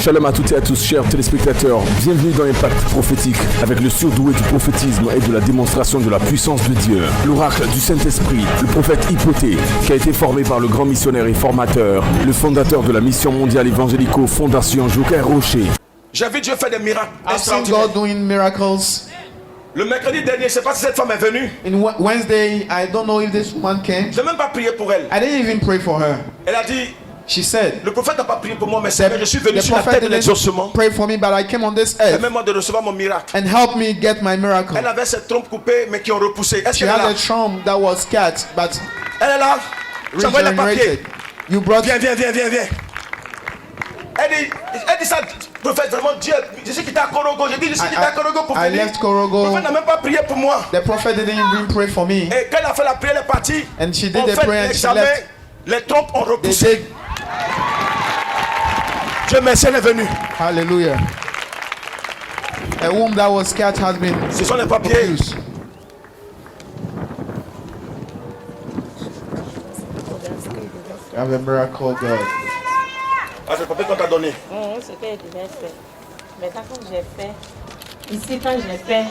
Shalom à toutes et à tous, chers téléspectateurs. Bienvenue dans Impact Prophétique, avec le surdoué du prophétisme et de la démonstration de la puissance de Dieu. L'oracle du Saint-Esprit, le prophète Hypothée, qui a été formé par le grand missionnaire et formateur, le fondateur de la mission mondiale évangélico Fondation Joker Rocher. J'ai vu Dieu faire des miracles. I've seen God doing miracles. Le mercredi dernier, je ne sais pas si cette femme est venue. In Wednesday, I don't know if this woman came. Je n'ai même pas prié pour elle. I didn't even pray for her. Elle a dit, She said, le prophète n'a pas prié pour moi, mais Seigneur, je suis venu the sur la prophet terre de l'exaucement. didn't pray for me, but I came on this earth Permets-moi de recevoir mon miracle. and help me get my miracle. Elle avait ses trompes coupées, mais qui ont repoussé. Est-ce She qu'elle est là? had a trump that was cut, but Elle est là. J'envoie les papiers. regenerated. You brought. Viens. Elle dit ça, prophète, vraiment Dieu. Je sais qu'il était à Korogo. J'ai dit, je sais qu'il était à Korogo pour I venir. left Le Korogo. prophète n'a même pas prié pour moi. The prophet didn't even pray for me. Et quand elle a fait la prière, elle est partie. And she did On the fait prayer and she l'examen. left. Les trompes ont They repoussé. said, Dieu merci, elle est venue. hallelujah. A womb that was cut has been Ce sont les papiers. produced. You have a miracle, God. Ah, c'est le papier qu'on t'a donné. Ce qu'elle devait faire. Mais quand j'ai fait, ici quand j'ai fait,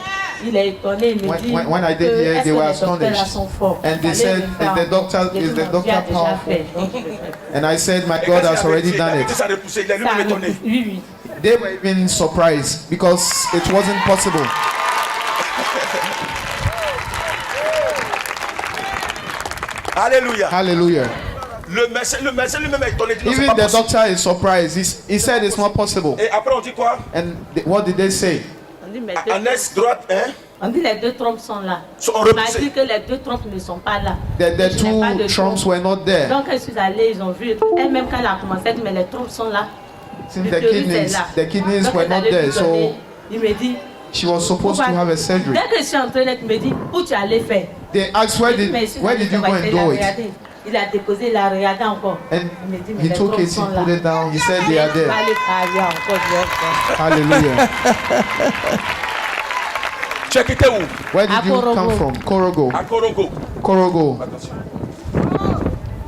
il est étonné, il me dit When I did que here, est-ce they que were les docteurs là astonished. sont forts. And they Fallait said, le faire. is the doctor J'ai dit, is the non, doctor Dieu a déjà powerful? fait, donc je le fais. And I said, my Et God quand has il already avait done dit, it. ça a repoussé. Il est Ça a lui étonné. oui. They were even surprised because it wasn't possible. Alléluia. Hallelujah. Le médecin lui-même est étonné. Il dit, non, c'est Even pas the possible. doctor is surprised. He said it's not possible. Et après, on dit quoi? And what did they say? On dit, mais deux Annexe droite, hein? on dit les deux trompes sont là. Sont On m'a repoussées. dit que les deux trompes ne sont pas là. The Je n'ai pas de two trumps were not there. Donc quand je suis allée, ils ont vu. Elle-même quand elle a commencé, elle dit, mais les trompes sont là. Since L'utérus est là. the kidneys Donc, were elle not allait there, lui so donner. Il me dit, she was supposed to have a surgery. dès que je suis entrée, elle me dit, où tu allais faire? They asked, where did you go and do it? Il a déposé, il a regardé encore. And Il me dit, mais he les took trompes it, he sont là. put it down. He said they are Il va there. aller travailler encore, je vais faire. Hallelujah. Tu as quitté où? Where did À you come Korogo. from? Korogo. À Korogo. Korogo. Attention.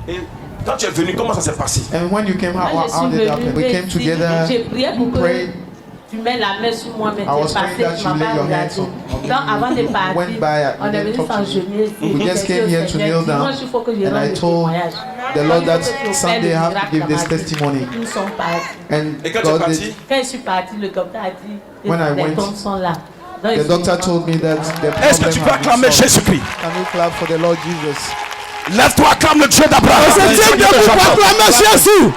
Et quand tu es venu, comment ça s'est passé? And when you came, Moi, how je suis did it happen? We venue came ici, together, j'ai prié pour que prayed. tu mets la main sur moi, mais I was tu es praying that passé, tu you m'as lay pas your regardé. hands on me. Donc avant de You partir, went by, you on est didn't venu talk to me. s'engenouiller. We just came here to kneel down. Dimanche, il faut que je And I rende le told témoignage. the Lord Donc, il that faut que tu Sunday opères I le have to miracle give dans this ma vie. testimony. Ils sont partis. And Et quand tu es God parti, did. Quand je suis partie, le docteur a dit que When I les went, tombes sont là. Donc, The ils doctor sont- told me that the est-ce que problem tu peux had acclamer been solved. Jésus-Christ? Can you clap for the Lord Jesus? Lève-toi, acclame le Dieu d'Abraham. C'est Dieu qui vous proclame Jésus.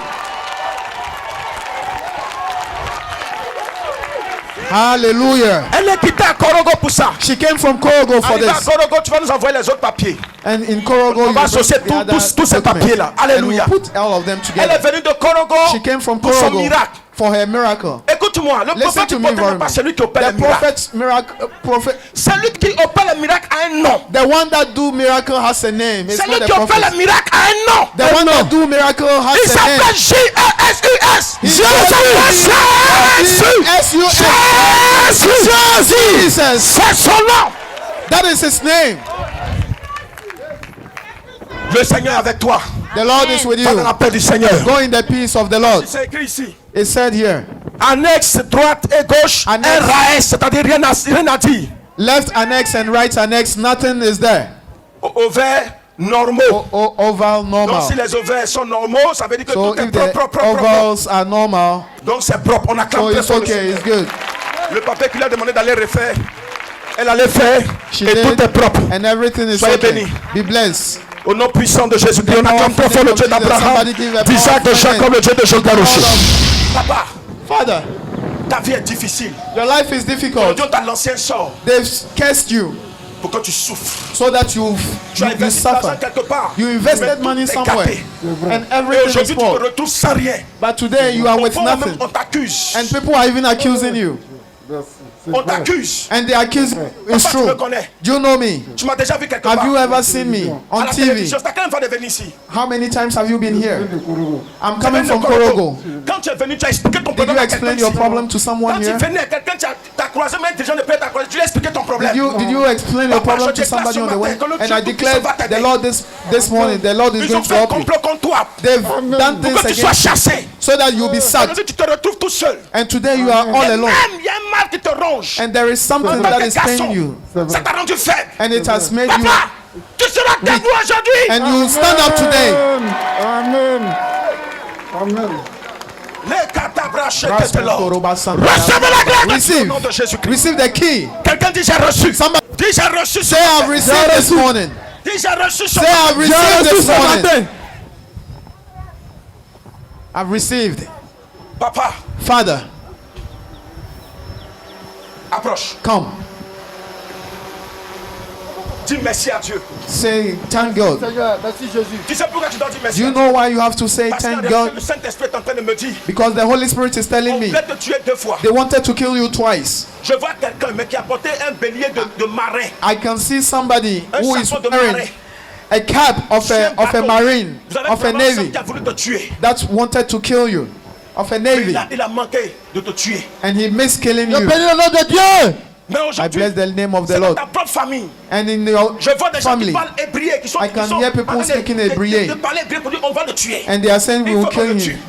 Hallelujah. Elle est quittée à Korogo pour ça. She came from Korogo for Arrivé à this. Korogo, tu vas nous envoyer les autres papiers. And in Korogo, On va you associer bring the other tous ces documents. papiers-là. And Alléluia. we put all of them Elle est together. venue de Korogo She came from pour son Korogo miracle. for her miracle. Écoute-moi, le Listen prophète to du me côté very n'est pas much. celui qui opère The les miracles. prophet's miracle, prophet, Celui qui opère les miracles a un nom. the one that do miracle has a name. It's Celui not qui the opère prophet. les miracles a un nom. The one that do miracle Il has a s'appelle name. J-E-S-U-S. Jésus. Jésus. Jesus. C'est son nom. That is his name. Le Seigneur est avec toi. The Lord is with Va dans you. la paix du Seigneur. Go in the peace of the Lord. C'est écrit ici. It's said here. Annexe droite et gauche. Annexe. RAS, c'est-à-dire rien à dire. Left annex and right annex, nothing is there. Ovaires normaux. Oval Donc normal. si les ovaires sont normaux, ça veut dire que So tout est if the propre. ovals are normal, Donc c'est propre. On acclame so très it's fort le okay, Seigneur. it's good. Le papier qu'il a demandé d'aller refaire, elle allait faire She et did, tout est propre. and everything is Soyez okay. bénis. Be blessed. Au nom puissant de Jésus-Christ, on acclame très fort le Dieu d'Abraham, Somebody give a d'Isaac, de powerful Jacob, le Dieu de Joker Rocher. Papa, Father, ta vie est difficile. your life is Ton difficult. Dieu t'a lancé un sort They've cursed you pour que tu souffres. so that you Tu as investi de l'argent suffer. quelque part. You Mais invested tout money est somewhere, gâté. and Et everything is aujourd'hui, tu te spoiled. retrouves sans rien. But today you are Au with fond, même, nothing, on t'accuse. and people are even accusing you. On t'accuse. And they accuse you. It's Papa, tu me true. connais. Do you know me? Tu m'as déjà vu quelque Have part. you ever seen me À on la TV? télévision. C'est à quelle fois de venir ici? How many times have you been here? I'm C'est coming même from le Korogo. Quand tu es venu, tu as expliqué ton Did problème you à quelqu'un explain your ici. problem to Quand someone tu here? venais à quelqu'un, tu as croisé même des gens de paix, tu as expliqué ton problème. Did you explain your Papa, problem je to somebody déclare on the ce way? matin que le And Dieu I declared tout-puissant va the t'aider. Lord this morning, the Lord is Ils going ont to fait un help you. complot contre toi. They've done Pour things que tu sois against chassé. so that you'll be sacked. Aujourd'hui, tu te retrouves tout seul. And today you are all Et alone. même, il y a un mal qui te ronge. And there is something En tant that que is paying garçon, you. ça t'a rendu faible. And it has made you. Papa, tu seras debout aujourd'hui. And you will stand up today. Amen. Amen. Les catabraches étaient là. Recevez la grâce au nom de Jésus-Christ. Receive the key. Quelqu'un dit j'ai reçu. Somebody Dis j'ai reçu. say I've received this morning. Dis j'ai reçu. Say I've received this morning. I've received. Papa, Father, approche. come. Dis merci à Dieu. Say thank God. Seigneur, merci Jésus. Tu sais pourquoi tu dois dire merci Do you à Dieu? know why you have to say Parce que thank God? le Saint-Esprit est en train de me dire Because the Holy Spirit is telling on me voulait te tuer 2 fois. they wanted to kill you twice. Je vois quelqu'un mais qui a porté un bélier de marin. I can see somebody Un who is chapeau de wearing marin. a cap of a marine, Vous avez of a vraiment un navy qui a voulu te tuer. that wanted to kill you, of a navy, Il a manqué de te tuer. and he missed killing Je you. bénis le nom de Dieu. Mais I aujourd'hui, bless the name of c'est the dans Lord. ta propre famille. And in your Je vois des gens qui family, parlent hébreu, qui sont I can qui sont hear people en train de- speaking de- hébreu. de parler hébreu pour dire on va le tuer. and they are saying we Il will faut qu'on kill le tue. him.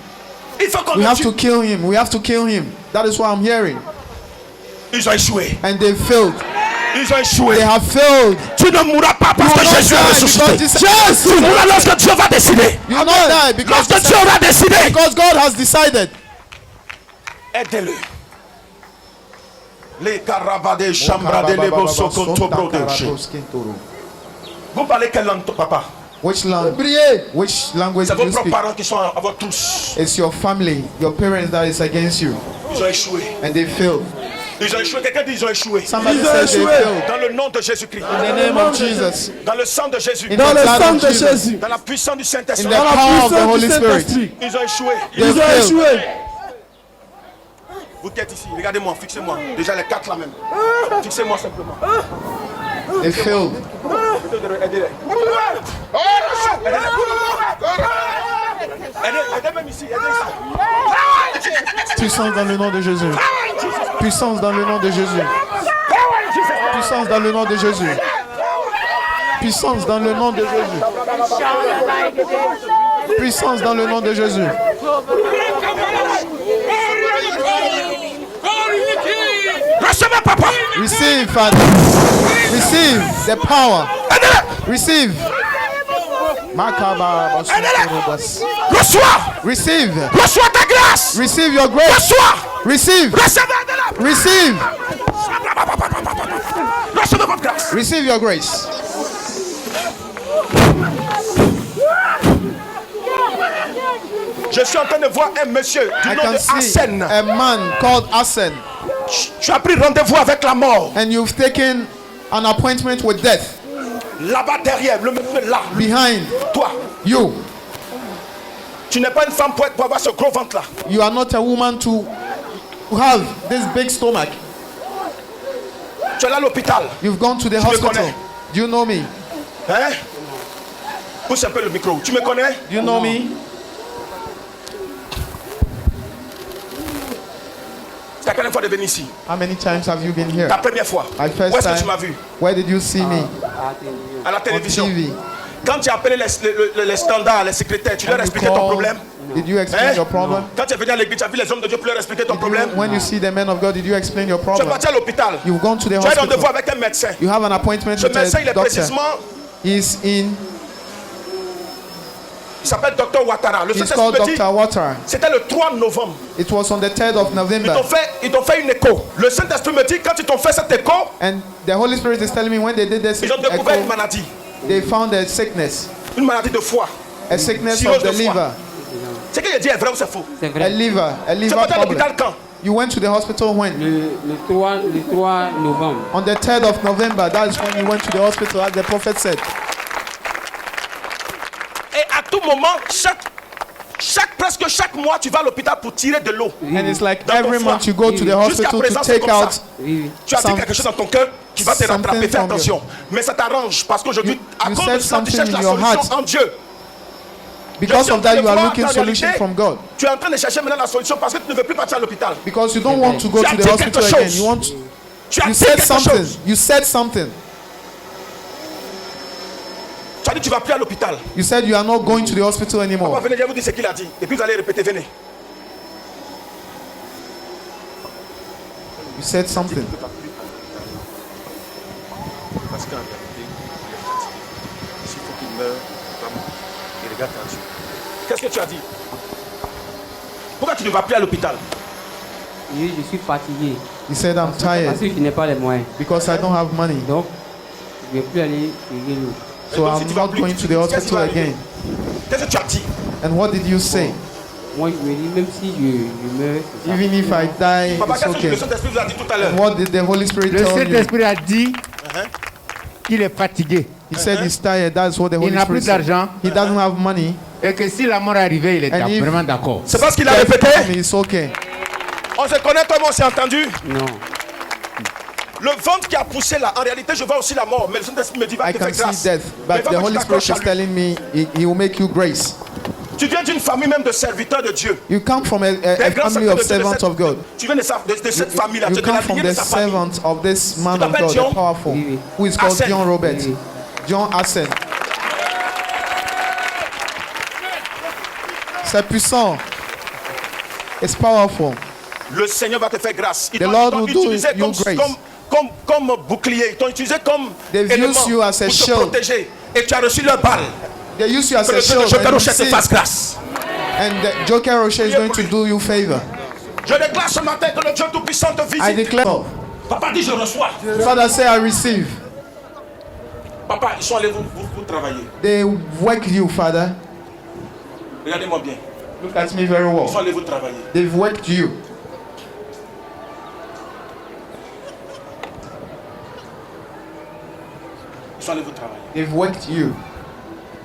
Il faut qu'on We le have tue. to kill him. We have to kill him. That is what I'm hearing. Ils ont échoué. And they failed. Ils ont échoué. They have failed. Tu ne mourras pas parce You que will not Jésus a die ressuscité. because Jesus- Tu mourras lorsque Dieu va décider. You will not die because Lorsque Dieu aura décidé. because God has decided. Aidez-le. Les carabades, chambradés, les bosso, contobrodés. Vous parlez quelle langue, papa? Which language? Which language C'est do vos you propres speak? parents qui sont à votre tous. It's your family, your parents that is against you, Ils ont échoué. and they failed. Ils ont échoué. Quelqu'un dit ils ont échoué. Somebody said they failed. Dans le nom de Jésus-Christ. In the name of Jesus, Dans le sang de Jésus. in the blood of Jesus, Dans la puissance du in Saint-Esprit. the power of the Holy Spirit, Ils ont échoué. they failed. Vous qui êtes ici, regardez-moi, fixez-moi. Déjà les 4 là même. Fixez-moi simplement. They failed. Aidez-les. Aidez même ici. Aidez ici. Puissance dans le nom de Jésus. Puissance dans le nom de Jésus. Puissance dans le nom de Jésus. Puissance dans le nom de Jésus. Puissance dans le nom de Jésus. Recevez, papa. Receive, Father. Receive the power. Receive. Makaba basuntorobas. Reçois. Receive. Reçois ta grâce. Receive your grace. Reçois. Receive. Recevez de la. Receive. Recevez votre grâce. Receive your grace. Je suis en train de voir un monsieur du I nom can de see Asen. a man called Asen, Tu as pris rendez-vous avec la mort. and you've taken an appointment with death. Là-bas derrière, le monsieur là. Behind Toi, you, tu n'es pas une femme pour avoir ce gros ventre là. you are not a woman to have this big stomach. Tu es là à l'hôpital. You've gone to the me hospital. connais. Do you know me? Hein? Pousse un peu le micro. Tu me connais? Do you know me? C'est la première fois de venir ici. How many times have you been here? Ta première fois. My Où first est-ce que tu time. m'as vu? Where did you see me? À la On télévision. TV. Quand tu as appelé les standards, les secrétaires, tu leur as And you expliqué ton called. problème. Did you explain Hein? your problem? Quand tu es venu à l'église, tu as vu les hommes de Dieu pour leur expliquer ton Did you- problème. when you see the men of God, did you explain your Tu es problem? parti à l'hôpital. You've gone to the Tu as un rendez-vous hospital. avec un médecin. You have an appointment Ce with médecin, a il est doctor. précisément, He's in. il s'appelle Dr Ouattara. Le He's Saint-Esprit called me dit, Dr. Water. c'était le 3 novembre. It was on the 3rd of Ils November. t'ont fait une écho. Le Saint-Esprit me dit, quand ils t'ont fait cette écho, And the Holy Spirit is telling me when they did this ils ont découvert une echo, maladie. they found a sickness. Une maladie de foie. A sickness Cirrhose of the de foie. liver. Ce que je dis est vrai ou c'est faux? C'est A vrai. liver. A Tu es liver parti à problem. l'hôpital quand? You went to the hospital when? Le 3 novembre. On the 3rd of November. That is when you went to the hospital, as the prophet said. Et à tout moment, presque chaque mois, tu vas à l'hôpital pour tirer de l'eau. And it's like Dans ton every foie. month you go to the Jusqu'à hospital to présent, c'est take comme out. ça. Oui, oui. Tu as dit Some- quelque chose dans ton cœur qui va te something rattraper. Fais from you. attention. Mais ça t'arrange parce qu'aujourd'hui, à You cause said de ça, tu something cherches in la your solution heart. en Dieu. Because Je suis of that, en train you de are voir looking la solution réalité. from God. Tu es en train de chercher maintenant la solution parce que tu ne veux plus partir à l'hôpital. Because you don't want to go Tu as to dit the hospital quelque again. chose. You want. Tu as You dit said quelque something. chose. You said something. Tu as dit tu vas plus à l'hôpital. You said you are not going to the hospital Papa, anymore. venez, je vais vous dire ce qu'il a dit. Et puis vous allez répéter, venez. You said something. Parce qu'en réalité, il est fatigué. S'il faut qu'il meure, vraiment, il regarde en Dieu. Qu'est-ce que tu as dit? Pourquoi tu ne vas plus à l'hôpital? Oui, je suis fatigué. He said, I'm Parce tired que je n'ai pas les moyens. because I don't have money. Donc, je ne vais plus aller régler l'eau. So I'm not going to the hospital again. Qu'est-ce que tu as dit? And what did you say? Moi, je me dis, même si je meurs, c'est ça. Even if I die, Papa, it's qu'est-ce que le okay. Saint-Esprit vous a dit tout à l'heure? And what did the Holy Spirit Le tell you? Saint-Esprit a dit qu'il est fatigué He said he's tired. That's what the Il Holy n'a plus Spirit said. d'argent. He doesn't have money. et que si la mort arrivait, il And était if- vraiment d'accord. C'est parce qu'il a Death répété. come, it's okay. On se connaît comme on s'est entendu. Non. Le ventre qui a poussé là, en réalité, je vois aussi la mort. Mais le Saint-Esprit me dit, va I te can faire see grâce. death, Mais but va the que tu Holy Spirit t'accroches à is lui. telling me he will make you grace. Tu viens d'une famille même de serviteurs de Dieu. You come from a Des grands family of serviteurs de Dieu, servants of God. Tu viens de cette famille-là. Tu You es de la come from lignée de the sa famille. servant of this man of t'appelles God, John? the powerful, Oui, oui. who is called Asen. John Robert. Oui, oui. John Asen. C'est puissant. It's powerful. Le Seigneur va te faire grâce. Ils The t'ont Lord will do utilisé you grace. comme bouclier. Ils t'ont utilisé comme They've élément used you as a pour te shield. protéger. Et tu as reçu leur balle. They use you as Que a le Dieu de shield. Joker And, Rocher te fasse grâce. the Joker Rocher is going to do you favor. Je déclare ce matin que le Dieu Tout-Puissant te I visite. declare. Papa dit je reçois. Father say I receive. Papa, ils sont allés vous travailler. They work you, Father. Regardez-moi bien. Look at me very Ils sont well. allés vous travailler. They've worked you. Ils sont allés vous travailler. They've worked you.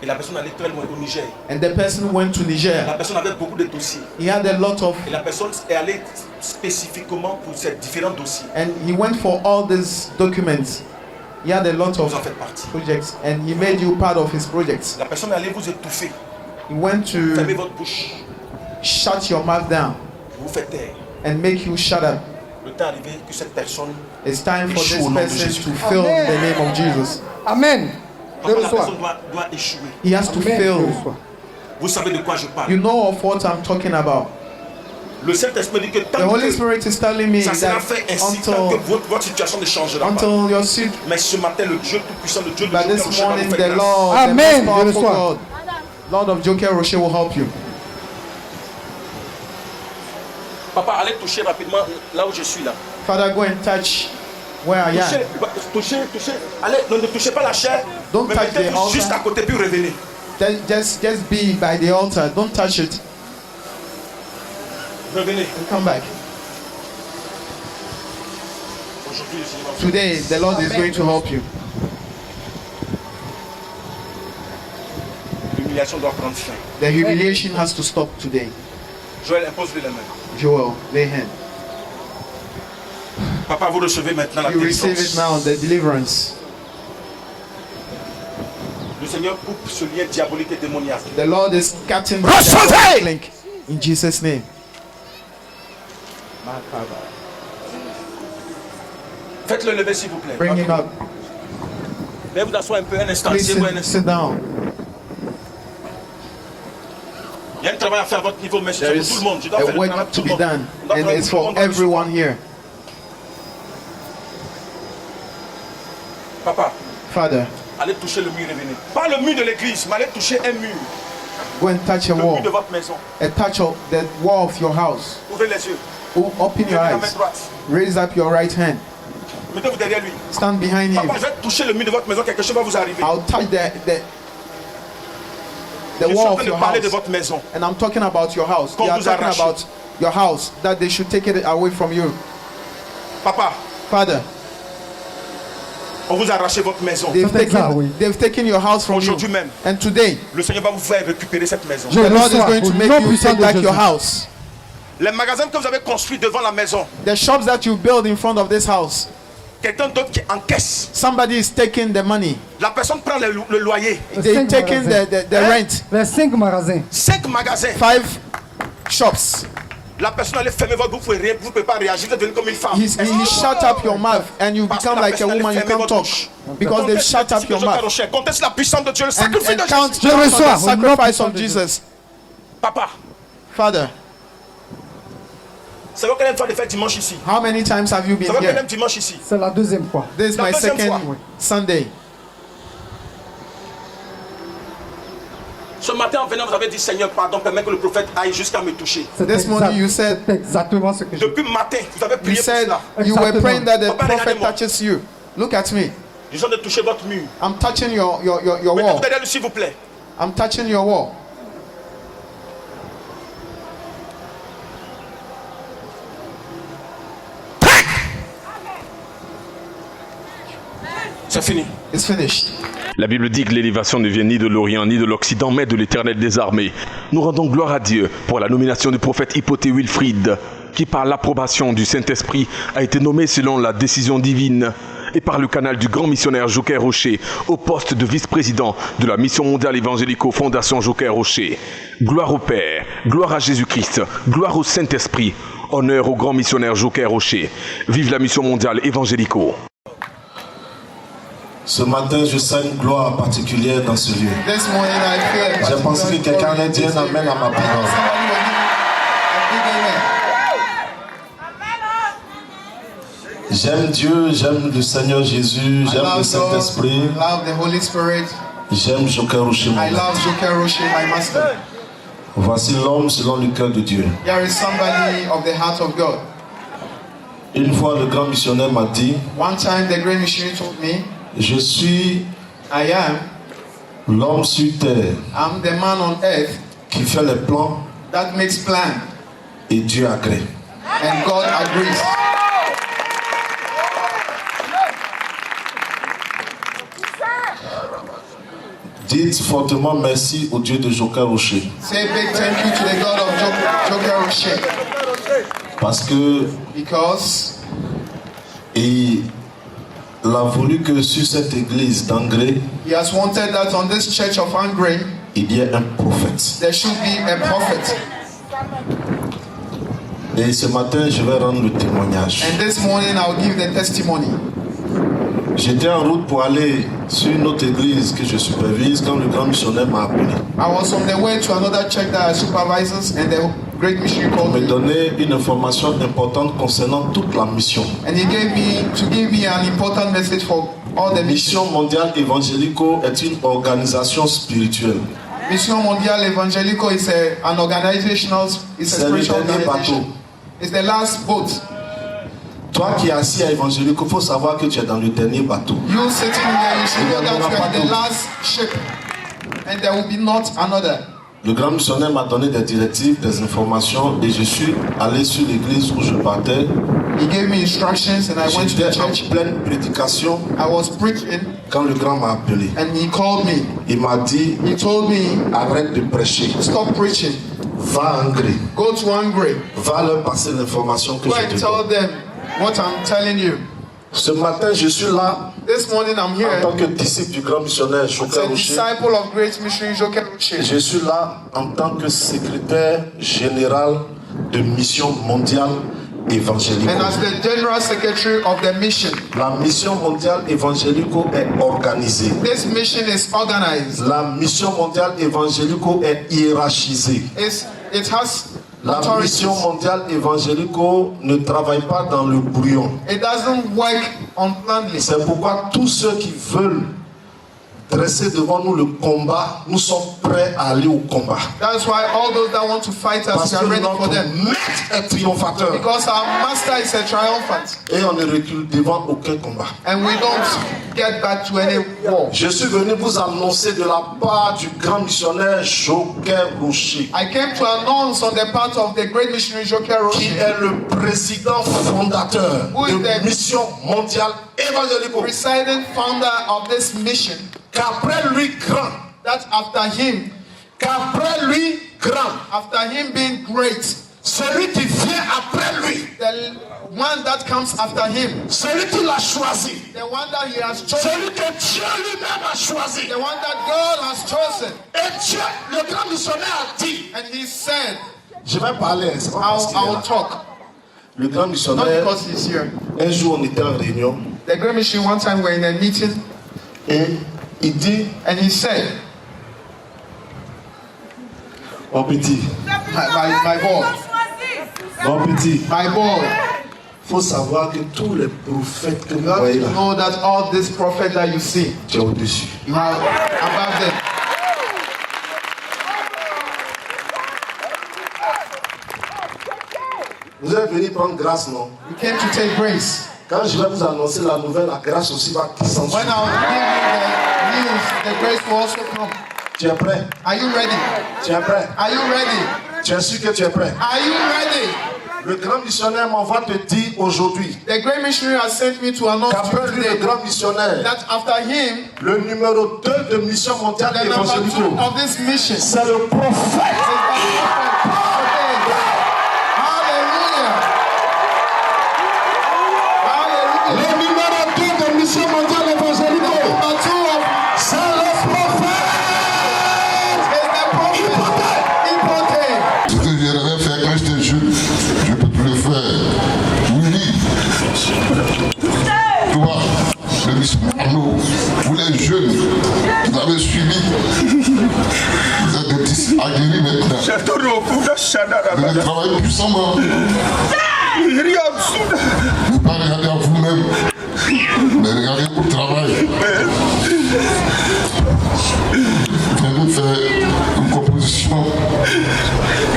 Et la personne allait très loin au Niger. And the person went to La Niger. personne avait beaucoup de dossiers. He had a lot of, Et la personne est allée spécifiquement pour ces différents dossiers. and he went for all these documents. He had a lot Vous en of faites partie. projects, and he made you part of his projects. La personne est allée vous étouffer. He went Fermez to votre bouche. shut your mouth down Vous faites taire. and make you shut up. Le temps est arrivé que cette personne. It's time for Échoue this au nom de person Jésus. to fill the name of Jesus. Amen. Je Papa, la reçois. personne doit échouer. He has to Amen. Je fill. reçois. Vous savez de quoi je parle. You know of what I'm talking about. Le Saint-Esprit dit que The tant Holy que Spirit is telling me ça sera that fait ainsi, tant que until votre situation ne changera pas. until your seed, Mais ce matin, le Dieu Tout-Puissant, le Dieu de but Joker this Rocher va morning vous the faire grâce. Lord, the Amen. most Je powerful reçois. God, Lord of Joker Rocher will help you. Papa, allez toucher rapidement là où je suis là. Father, go and touch where I Touchez, am. touchez. Allez, ne touchez pas la chair. Don't Mais touch the mettez-vous altar. juste à côté puis revenez. Just be by the altar. Don't touch it. Revenez. And come back. Aujourd'hui, le Seigneur va vous- Today, the Lord is going to help you. L'humiliation doit prendre fin. The humiliation has to stop today. Joël, impose-lui les mains. Joel, lay hand. Papa, vous recevez maintenant la You receive it délivrance. now, the deliverance. Le Seigneur coupe ce lien diabolique et démoniaque. The Lord is cutting the Recevez! diabolic link in Jesus' name. Faites-le lever s'il vous plaît. Bring him up. Veuillez vous asseoir un peu un instant. Please Asseyez-vous un sit, instant. sit down. Il y a un travail à faire à votre niveau, mais c'est There pour tout is le monde. Je dois a faire le travail work pour to tout le be monde. done, On doit and travailler it's pour tout for le monde. everyone here. Papa, Father, allez toucher le mur et venez. Pas le mur de l'église, mais allez toucher un mur. go and touch a Le mur wall, de votre maison. a touch of the wall of your house. Ouvrez les yeux. Open your Levez la main eyes. droite. Raise up your right hand. Mettez-vous derrière lui. Stand behind him. Papa, je vais toucher le mur de votre maison. Quelque chose va vous arriver. I'll touch the Je suis wall en of train de your parler de house. votre maison. And I'm talking about your house. They Qu'on are vous talking arrache. about your house, that they should take it away from you. Papa, Father, on vous a arraché votre maison. they've taken your house from you. Aujourd'hui même, And today, le Seigneur va vous faire récupérer cette maison. the Lord is going to make you take back your house. Les magasins que vous avez construits devant la maison, The shops that you build in front of this house, quelqu'un d'autre qui encaisse. Somebody is taking the money. La personne prend le loyer. They taking the rent. Les 5 magasins. 5 magasins. 5 shops. La personne allait fermer votre bouche, vous ne pouvez pas réagir, vous devenez comme une femme. He shut up your mouth and you become like a woman. You can't talk because they've shut up your mouth. Conteste la puissance de Dieu, le And sacrifice de count Jésus. on the sacrifice of Jesus. Papa, Father, c'est vrai qu'elle aime faire des fêtes dimanche ici. how many times have you C'est been vrai qu'elle here? aime dimanche ici. C'est la deuxième fois. This is La my deuxième second fois. Sunday. Ce matin en venant, vous avez dit Seigneur, pardon, permets que le prophète aille jusqu'à me toucher. C'est This morning you said c'est exactement ce que je Depuis le matin, vous avez you prié pour said cela. you were Exactement. praying that the Papa, prophet regardez-moi. touches you. Look at me. Je viens de toucher votre mur. I'm touching your Mettez-vous wall. derrière lui, s'il vous plaît. I'm touching your wall. C'est fini. It's finished. La Bible dit que l'élévation ne vient ni de l'Orient ni de l'Occident, mais de l'Éternel des armées. Nous rendons gloire à Dieu pour la nomination du prophète Hypothée Wilfrid, qui par l'approbation du Saint-Esprit a été nommé selon la décision divine et par le canal du grand missionnaire Joker Rocher au poste de vice-président de la mission mondiale évangélico-fondation Joker Rocher. Gloire au Père, gloire à Jésus-Christ, gloire au Saint-Esprit, honneur au grand missionnaire Joker Rocher. Vive la mission mondiale évangélico. Ce matin, je sens une gloire particulière dans ce lieu. This morning I feel J'ai pensé que quelqu'un allait dire un amen à ma parole. J'aime Dieu, j'aime le Seigneur Jésus, j'aime le Saint-Esprit, I love the Holy Spirit. j'aime Joker Rocher, mon I maître. love Joker Rocher, my master. Voici l'homme selon le cœur de Dieu. There is somebody of the heart of God. Une fois, le grand missionnaire m'a dit, One time the great missionary told me, je suis I am l'homme sur terre I'm the man on earth qui fait les plans that makes plan et Dieu agrée. and God agrees. Dites fortement merci au Dieu de Joker Rocher. Say a big thank you to the God of Joker Rocher Parce que because il a voulu que sur cette église d'Angré, he has wanted that on this church of Angre il y ait un prophète. there should be a prophet. Et ce matin, je vais rendre le témoignage. And this morning I'll give the testimony. J'étais en route pour aller sur une autre église que je supervise quand le grand missionnaire m'a appelé. I was on the way to another church that I supervises and the great missionary Pour called me me. donner une information importante concernant toute la mission. And he gave me an important message for all the missions. Mission mondiale évangélico est une organisation spirituelle. Mission Mondiale Evangelico is an organizational, it's a C'est le spiritual dernier organization. bateau. It's the last boat. Toi qui es assis à évangélico, il faut savoir que tu es dans le dernier bateau. You sitting there, you should know that you are in the Bateau. last ship. And there will be not another. Le grand missionnaire m'a donné des directives, des informations et je suis allé sur l'église où je partais. He gave me instructions and I went to the J'étais en church. pleine prédication I was preaching quand le grand m'a appelé. and he called me. Il m'a dit, He told me, arrête de prêcher, stop preaching. va à Angré, Go to Angre. va leur passer l'information que Go je and te tell donne. them what I'm telling you. Ce matin, je suis là This morning I'm en here tant que disciple du grand missionnaire as Joker a Rocher. disciple of great missionary Joker Rocher. Je suis là en tant que secrétaire général de mission mondiale évangélique. And as the general secretary of the mission, La mission mondiale évangélico est organisée. this mission is organized. La mission mondiale évangélico est hiérarchisée. It has La authorities. mission mondiale évangélico ne travaille pas dans le brouillon. It doesn't work unplannedly. C'est pourquoi tous ceux qui veulent dresser devant nous le combat, nous sommes prêts à aller au combat. That's why all those that want to fight us, Parce we are que ready for notre them. maître est triomphateur. Because our master is a triumphant. Et on ne recule devant aucun combat. And we don't get back to any war. Je suis venu vous annoncer de la part du grand missionnaire Joker Rocher, I came to announce on the part of the great missionary Joker qui Rocher, est le président fondateur Who is de the- Mission mondiale évangélique. presiding founder of this mission, Qu'après lui grand, that after him qu'après lui grand, being great, Celui qui vient après lui. The one that comes after him. Celui qui l'a choisi. The one that he has chosen. Celui que Dieu lui-même a choisi. The one that God has chosen. Et Dieu, le grand missionnaire a dit. And he said, je vais parler, c'est pas parce qu'il est I'll là. talk. Le grand Not missionnaire, because he's here. un jour on était en réunion. The great missionary one time we were in a meeting. Et il dit, and he said, mon petit, my boy, mon petit, my boy, il faut savoir que tous les prophètes que vous you have voyez to là, know that all these prophets that you see, tu es au-dessus. you are above them. Vous êtes venus prendre grâce, non? You came to take grace. Quand je vais vous annoncer la nouvelle, la grâce aussi va descendre. When I'll give you the news, the grace will also come. Tu es prêt? Are you ready? Tu es prêt? Are you ready? Tu es sûr que tu es prêt? Are you ready? Le grand missionnaire m'envoie te dire aujourd'hui The great missionary has sent me to announce to qu'après you lui, le today grand missionnaire, that after him, le numéro 2 de mission mondiale the number 2 évangélique, of this mission is the c'est le prophète. Hallelujah. Hallelujah. Le numéro 2 de mission mondiale évangélique, Number 2 of c'est le prophète. is the prophet. Hypothèse. Ce que j'aimerais faire quand j'étais jeune, je ne peux plus le faire. Willy, toi, le missionnaire, vous les jeunes, vous avez suivi, vous êtes des petits aguerris maintenant. Vous allez travailler puissamment. Ne pas regarder à vous-même, mais regardez au travail. Je viens de faire une composition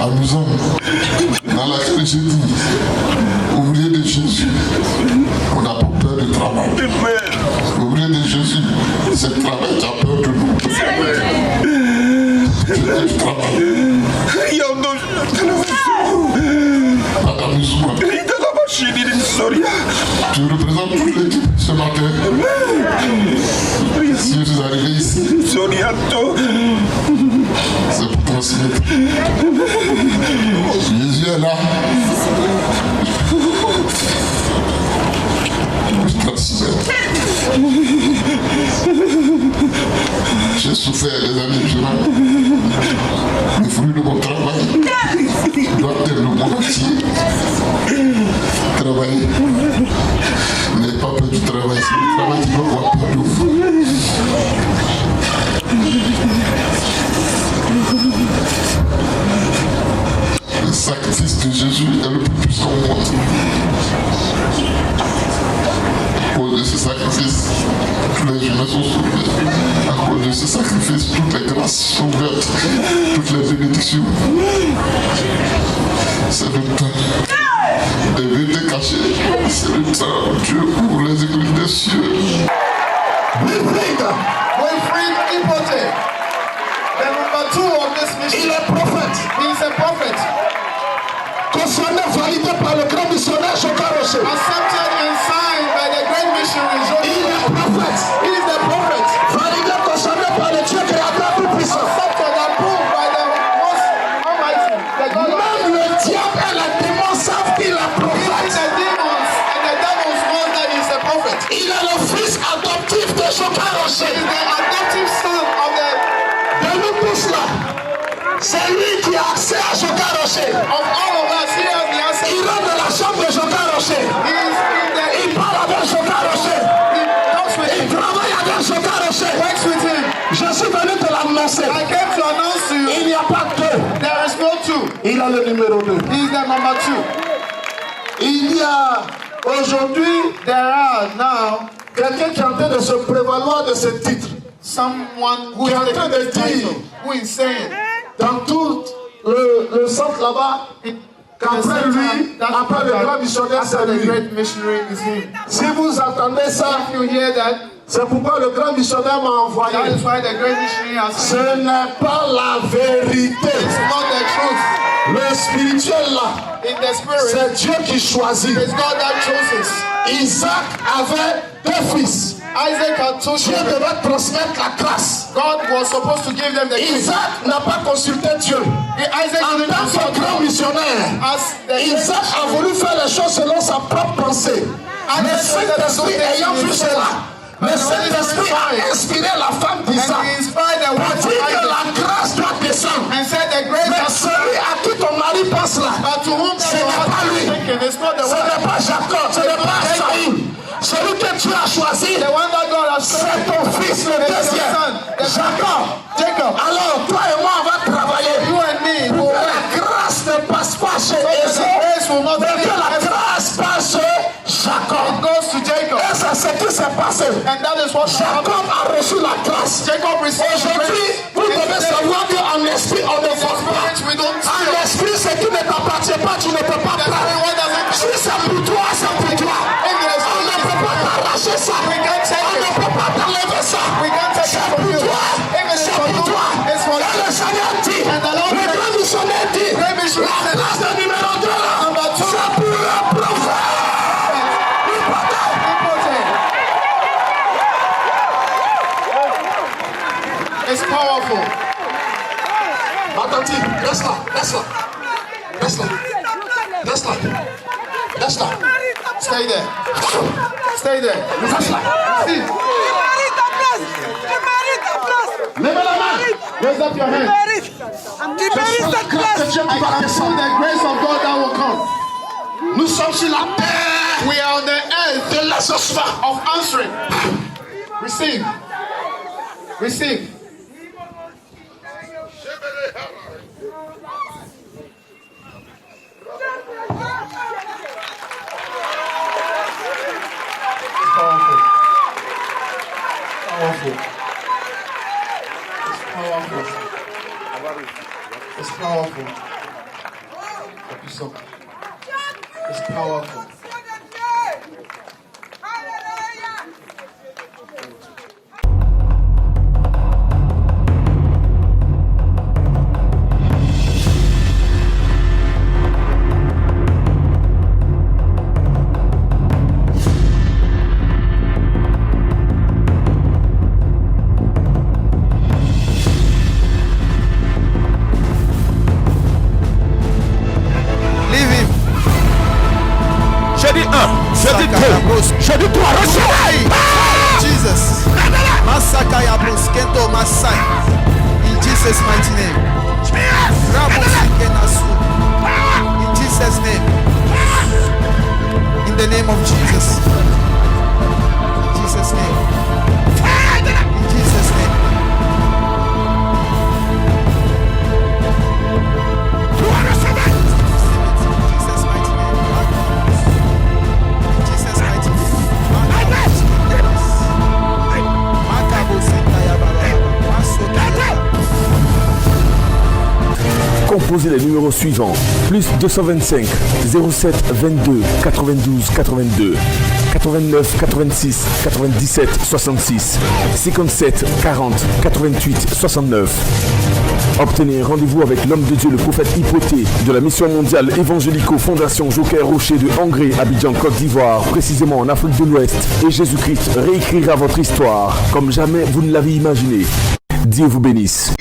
amusante dans laquelle j'ai dit, ouvrier de Jésus, on n'a pas peur du travail. Ouvrier de Jésus, c'est le travail qui a peur de nous. Je travaille. Pas d'amusement. Tu représentes toute l'équipe ce matin. Si je suis arrivé ici, c'est pour transmettre. Jésus est là. J'ai souffert des années durant. Le fruit de mon travail doit être le monde entier. Travailler. N'ayez pas peur du travail. C'est le travail qui doit avoir peur de vous. Le sacrifice de Jésus est le plus puissant au monde. À cause de ce sacrifice, tous les humains sont sauvés. À cause de ce sacrifice, toutes les grâces sont ouvertes, toutes les bénédictions. C'est le temps des vérités cachées. C'est le temps où Dieu ouvre les églises des cieux. Wilfried Hypothèse. The number 2 of this mission. Il est prophète. He is a prophet. Cautionné, validé par le grand missionnaire Choka Rocher. Accepted and signed by the great missionary. Il est prophète. He is the prophet. Validé, cautionné par le Dieu créateur tout puissant. Accepted and approved by the most almighty. The God of Même le diable et les démons savent qu'il est Even prophète. the demons and the devils know that he is a prophet. Il est le fils adoptif de Choka He Rocher. is the adoptive son of the De nous tous là, c'est lui qui a accès à Choka Rocher. of all of us. He has the answer. Il rentre dans la chambre de Choka Rocher. He is in the Il parle avec Choka Rocher. he talks with Il him. travaille avec Choka Rocher. Works with him. Je suis venu te l'annoncer. I came to announce to you Il n'y a pas deux. there is no 2. Il a le numéro 2. He is the number 2. Il y a aujourd'hui There are now quelqu'un qui est en train de se prévaloir de ce titre. someone who Qui est is en train de taking the dire title, who is saying dans tout le centre là-bas qu'après lui, après le grand missionnaire, after c'est the lui. great missionary is him. Si vous entendez ça, If you hear that, c'est pourquoi le grand missionnaire m'a envoyé. that is why the great missionary has Ce said n'est pas la vérité. it's not the truth. Le spirituel là, In the spirit, c'est Dieu qui choisit. it's God that chooses. Isaac avait 2 fils. Isaac had 2 Dieu children. devait transmettre la grâce. God was supposed to give them the gift. Isaac n'a pas consulté Dieu. En tant que grand missionnaire, Isaac a voulu faire les choses selon sa propre pensée. Mais Saint-Esprit ayant vu cela, mais Saint-Esprit a inspiré la femme d'Isaac pour dire que la grâce doit descendre. Mais celui à qui ton mari pense là, ce n'est pas lui, ce n'est pas Jacob, ce n'est pas Saül. Celui que tu as choisi, c'est ton fils, le deuxième, Jacob. Alors, toi et moi, on va travailler pour que la grâce ne passe pas chez Ésaü, mais que la grâce passe chez Jacob. Et c'est ce qui s'est passé. Jacob a reçu la grâce. Aujourd'hui, vous devez savoir qu'en esprit, on ne vole pas. En esprit, ce qui ne t'appartient pas, tu ne peux pas prendre. Si c'est pour toi, c'est pour toi. On ne peut pas t'arracher ça. On ne peut pas t'enlever ça. C'est pour toi. C'est pour toi. Et le Seigneur dit, le grand missionnaire dit, la grâce de numéro 2, c'est pour le prophète. It's powerful. Attendez, reste là, reste là. Reste là. Reste là. Reste là. Stay there. Stay there. Reste là. See. Levez la main. Raise up your hand. Je sens la grâce de Dieu qui va I feel descendre. the grace of God that will come. Nous sommes sur la terre We are on the earth de l'exaucement. of answering. Receive. Receive. Powerful. Powerful. It's powerful. It's powerful. C'est puissant. It's powerful. J'ai dit 3, Jesus. Masakaya Broskento Masai. In Jesus' mighty name. In Jesus' name. In the name of Jesus. In Jesus' name. In Jesus' name. Composez les numéros suivants: plus 225 07 22 92 82 89 86 97 66 57 40 88 69. Obtenez rendez-vous avec l'homme de Dieu, le prophète Hypothée, de la mission mondiale évangélico-fondation Joker Rocher de Hongrie, Abidjan, Côte d'Ivoire, précisément en Afrique de l'Ouest. Et Jésus-Christ réécrira votre histoire comme jamais vous ne l'avez imaginé. Dieu vous bénisse.